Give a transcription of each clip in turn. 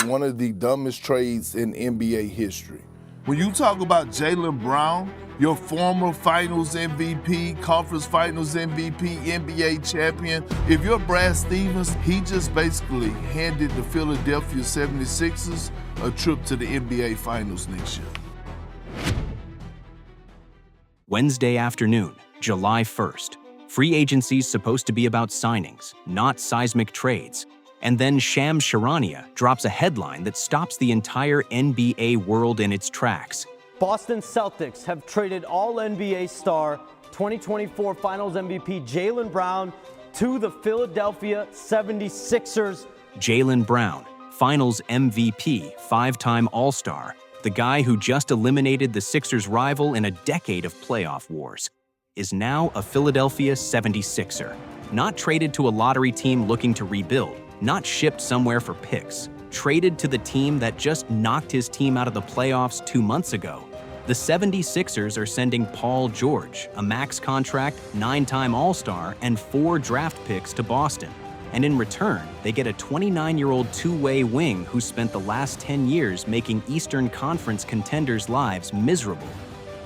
one of the dumbest trades in NBA history. When you talk about Jaylen Brown, your former Finals MVP, Conference Finals MVP, NBA champion, if you're Brad Stevens, he just basically handed the Philadelphia 76ers a trip to the NBA Finals next year. Wednesday afternoon, July 1st. Free agency's supposed to be about signings, not seismic trades. And then Shams Charania drops a headline that stops the entire NBA world in its tracks. Boston Celtics have traded All-NBA star 2024 Finals MVP Jaylen Brown to the Philadelphia 76ers. Jaylen Brown, Finals MVP, five-time All-Star, the guy who just eliminated the Sixers' rival in a decade of playoff wars, is now a Philadelphia 76er. Not traded to a lottery team looking to rebuild, not shipped somewhere for picks, traded to the team that just knocked his team out of the playoffs 2 months ago. The 76ers are sending Paul George, a max contract, 9-time All-Star, and 4 draft picks to Boston. And in return, they get a 29-year-old two-way wing who spent the last 10 years making Eastern Conference contenders' lives miserable.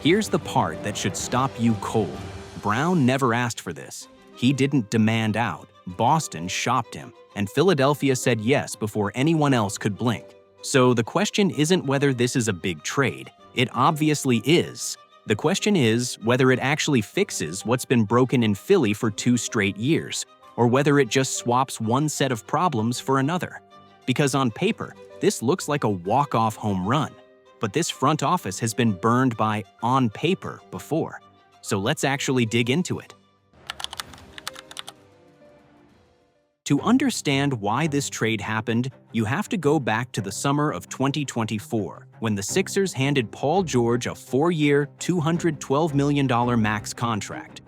Here's the part that should stop you cold. Brown never asked for this. He didn't demand out. Boston shopped him, and Philadelphia said yes before anyone else could blink. So the question isn't whether this is a big trade. It obviously is. The question is whether it actually fixes what's been broken in Philly for 2 straight years, or whether it just swaps one set of problems for another. Because on paper, this looks like a walk-off home run, but this front office has been burned by on paper before. So let's actually dig into it. To understand why this trade happened, you have to go back to the summer of 2024, when the Sixers handed Paul George a 4-year, $212 million max contract.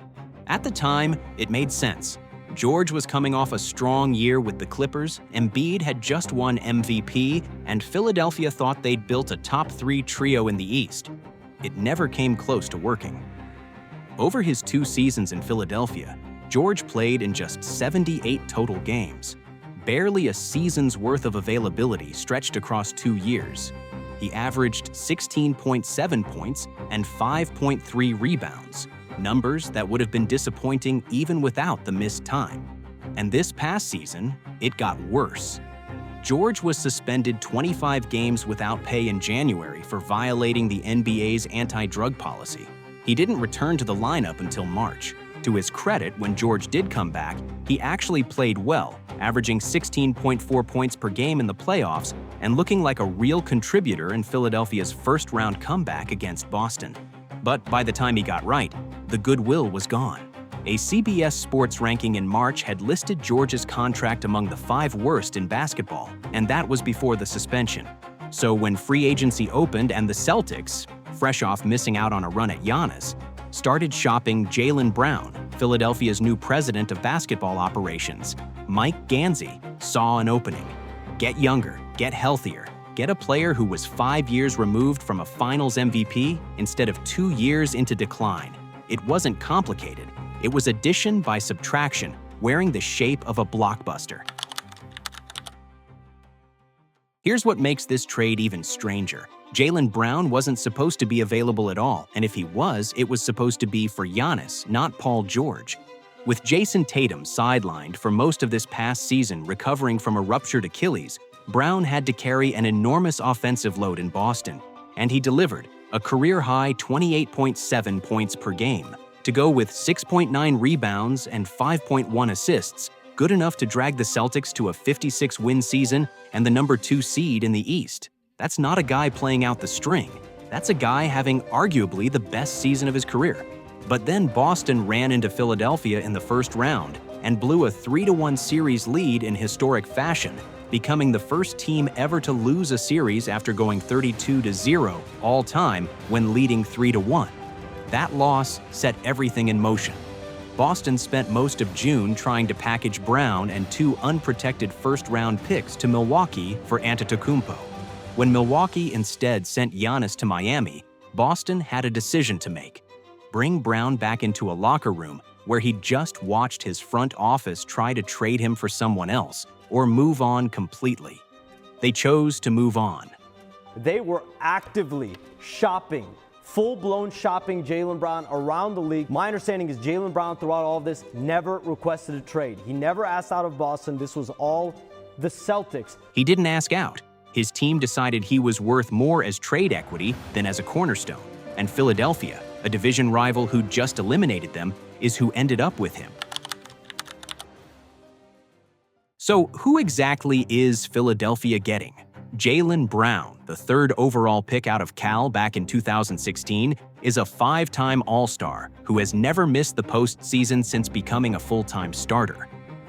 At the time, it made sense. George was coming off a strong year with the Clippers, Embiid had just won MVP, and Philadelphia thought they'd built a top 3 trio in the East. It never came close to working. Over his 2 seasons in Philadelphia, George played in just 78 total games, barely a season's worth of availability stretched across 2 years. He averaged 16.7 points and 5.3 rebounds, numbers that would have been disappointing even without the missed time. And this past season, it got worse. George was suspended 25 games without pay in January for violating the NBA's anti-drug policy. He didn't return to the lineup until March. To his credit, when George did come back, he actually played well, averaging 16.4 points per game in the playoffs and looking like a real contributor in Philadelphia's first-round comeback against Boston. But by the time he got right, the goodwill was gone. A CBS Sports ranking in March had listed George's contract among the 5 worst in basketball, and that was before the suspension. So when free agency opened and the Celtics, fresh off missing out on a run at Giannis, started shopping Jaylen Brown, Philadelphia's new president of basketball operations, Mike Gansey, saw an opening. Get younger, get healthier, get a player who was 5 years removed from a Finals MVP instead of 2 years into decline. It wasn't complicated. It was addition by subtraction, wearing the shape of a blockbuster. Here's what makes this trade even stranger. Jaylen Brown wasn't supposed to be available at all, and if he was, it was supposed to be for Giannis, not Paul George. With Jason Tatum sidelined for most of this past season recovering from a ruptured Achilles, Brown had to carry an enormous offensive load in Boston, and he delivered a career-high 28.7 points per game, to go with 6.9 rebounds and 5.1 assists, good enough to drag the Celtics to a 56-win season and the number 2 seed in the East. That's not a guy playing out the string. That's a guy having arguably the best season of his career. But then Boston ran into Philadelphia in the first round and blew a 3-1 series lead in historic fashion, becoming the first team ever to lose a series after going 32-0 all time when leading 3-1. That loss set everything in motion. Boston spent most of June trying to package Brown and 2 unprotected first-round picks to Milwaukee for Antetokounmpo. When Milwaukee instead sent Giannis to Miami, Boston had a decision to make. Bring Brown back into a locker room where he'd just watched his front office try to trade him for someone else, or move on completely. They chose to move on. They were actively shopping, full-blown shopping Jaylen Brown around the league. My understanding is Jaylen Brown throughout all of this never requested a trade. He never asked out of Boston. This was all the Celtics. He didn't ask out. His team decided he was worth more as trade equity than as a cornerstone. And Philadelphia, a division rival who just eliminated them, is who ended up with him. So who exactly is Philadelphia getting? Jaylen Brown, the third overall pick out of Cal back in 2016, is a five-time All-Star who has never missed the postseason since becoming a full-time starter.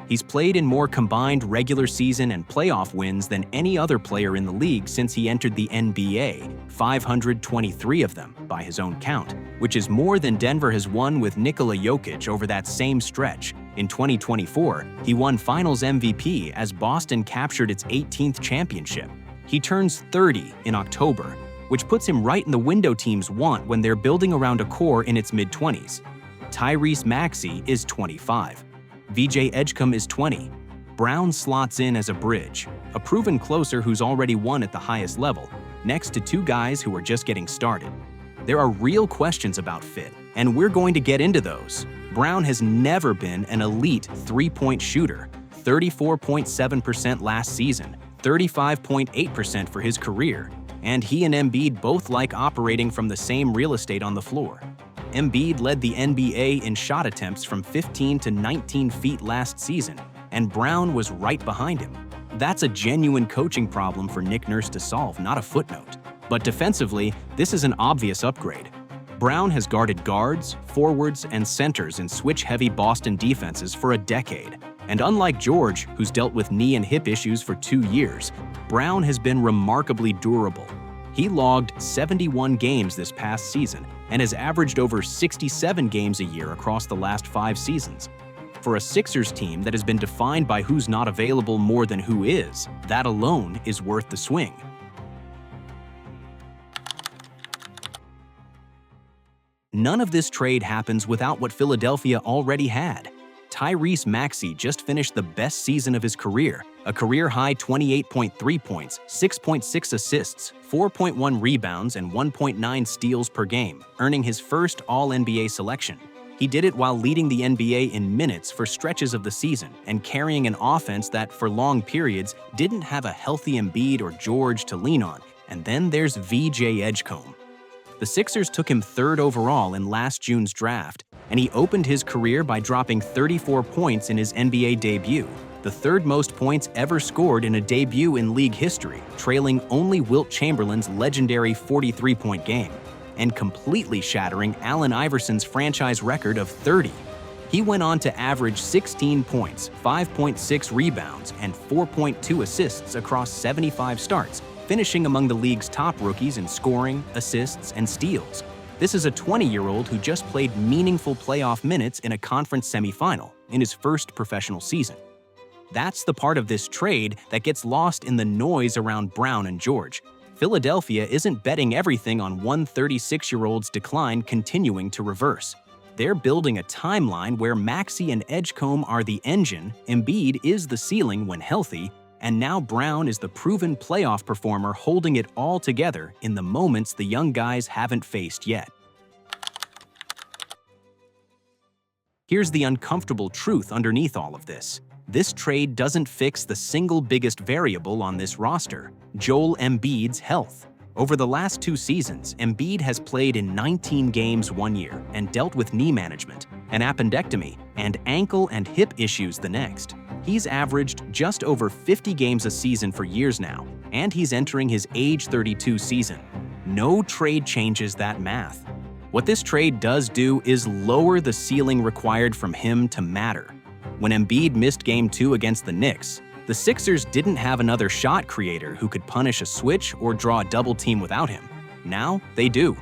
He's played in more combined regular season and playoff wins than any other player in the league since he entered the NBA, 523 of them by his own count, which is more than Denver has won with Nikola Jokic over that same stretch. In 2024, he won Finals MVP as Boston captured its 18th championship. He turns 30 in October, which puts him right in the window teams want when they're building around a core in its mid-20s. Tyrese Maxey is 25. VJ Edgecombe is 20. Brown slots in as a bridge, a proven closer who's already won at the highest level, next to two guys who are just getting started. There are real questions about fit, and we're going to get into those. Brown has never been an elite three-point shooter, 34.7% last season, 35.8% for his career, and he and Embiid both like operating from the same real estate on the floor. Embiid led the NBA in shot attempts from 15 to 19 feet last season, and Brown was right behind him. That's a genuine coaching problem for Nick Nurse to solve, not a footnote. But defensively, this is an obvious upgrade. Brown has guarded guards, forwards, and centers in switch-heavy Boston defenses for a decade. And unlike George, who's dealt with knee and hip issues for 2 years, Brown has been remarkably durable. He logged 71 games this past season and has averaged over 67 games a year across the last 5 seasons. For a Sixers team that has been defined by who's not available more than who is, that alone is worth the swing. None of this trade happens without what Philadelphia already had. Tyrese Maxey just finished the best season of his career, a career-high 28.3 points, 6.6 assists, 4.1 rebounds, and 1.9 steals per game, earning his first All-NBA selection. He did it while leading the NBA in minutes for stretches of the season and carrying an offense that, for long periods, didn't have a healthy Embiid or George to lean on. And then there's VJ Edgecombe. The Sixers took him third overall in last June's draft, and he opened his career by dropping 34 points in his NBA debut, the third most points ever scored in a debut in league history, trailing only Wilt Chamberlain's legendary 43-point game, and completely shattering Allen Iverson's franchise record of 30. He went on to average 16 points, 5.6 rebounds, and 4.2 assists across 75 starts, finishing among the league's top rookies in scoring, assists, and steals. This is a 20-year-old who just played meaningful playoff minutes in a conference semifinal in his first professional season. That's the part of this trade that gets lost in the noise around Brown and George. Philadelphia isn't betting everything on one 36-year-old's decline continuing to reverse. They're building a timeline where Maxey and Edgecombe are the engine, Embiid is the ceiling when healthy, and now Brown is the proven playoff performer holding it all together in the moments the young guys haven't faced yet. Here's the uncomfortable truth underneath all of this. This trade doesn't fix the single biggest variable on this roster, Joel Embiid's health. Over the last 2 seasons, Embiid has played in 19 games 1 year and dealt with knee management, an appendectomy, and ankle and hip issues the next. He's averaged just over 50 games a season for years now, and he's entering his age 32 season. No trade changes that math. What this trade does do is lower the ceiling required from him to matter. When Embiid missed Game 2 against the Knicks, the Sixers didn't have another shot creator who could punish a switch or draw a double team without him. Now they do.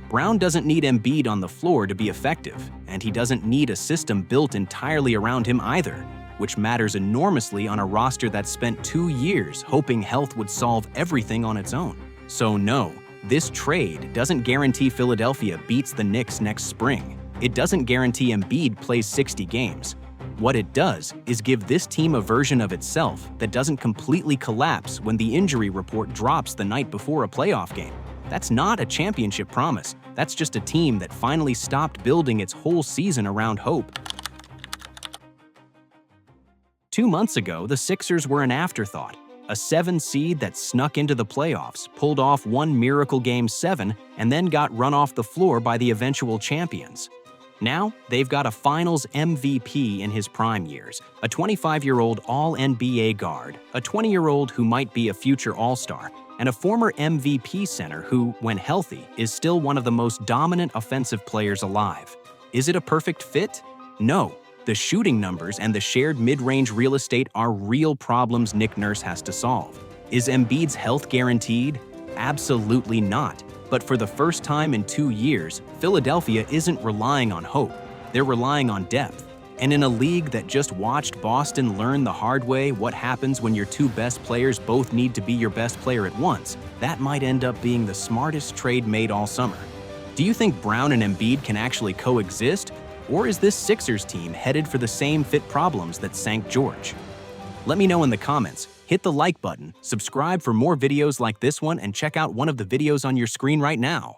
Brown doesn't need Embiid on the floor to be effective, and he doesn't need a system built entirely around him either, which matters enormously on a roster that spent 2 years hoping health would solve everything on its own. So no, this trade doesn't guarantee Philadelphia beats the Knicks next spring. It doesn't guarantee Embiid plays 60 games. What it does is give this team a version of itself that doesn't completely collapse when the injury report drops the night before a playoff game. That's not a championship promise. That's just a team that finally stopped building its whole season around hope. 2 months ago, the Sixers were an afterthought, a 7 seed that snuck into the playoffs, pulled off one miracle Game 7, and then got run off the floor by the eventual champions. Now, they've got a Finals MVP in his prime years, a 25-year-old All-NBA guard, a 20-year-old who might be a future All-Star, and a former MVP center who, when healthy, is still one of the most dominant offensive players alive. Is it a perfect fit? No. The shooting numbers and the shared mid-range real estate are real problems Nick Nurse has to solve. Is Embiid's health guaranteed? Absolutely not. But for the first time in 2 years, Philadelphia isn't relying on hope. They're relying on depth. And in a league that just watched Boston learn the hard way what happens when your 2 best players both need to be your best player at once, that might end up being the smartest trade made all summer. Do you think Brown and Embiid can actually coexist? Or is this Sixers team headed for the same fit problems that sank George? Let me know in the comments. Hit the like button, subscribe for more videos like this one, and check out one of the videos on your screen right now.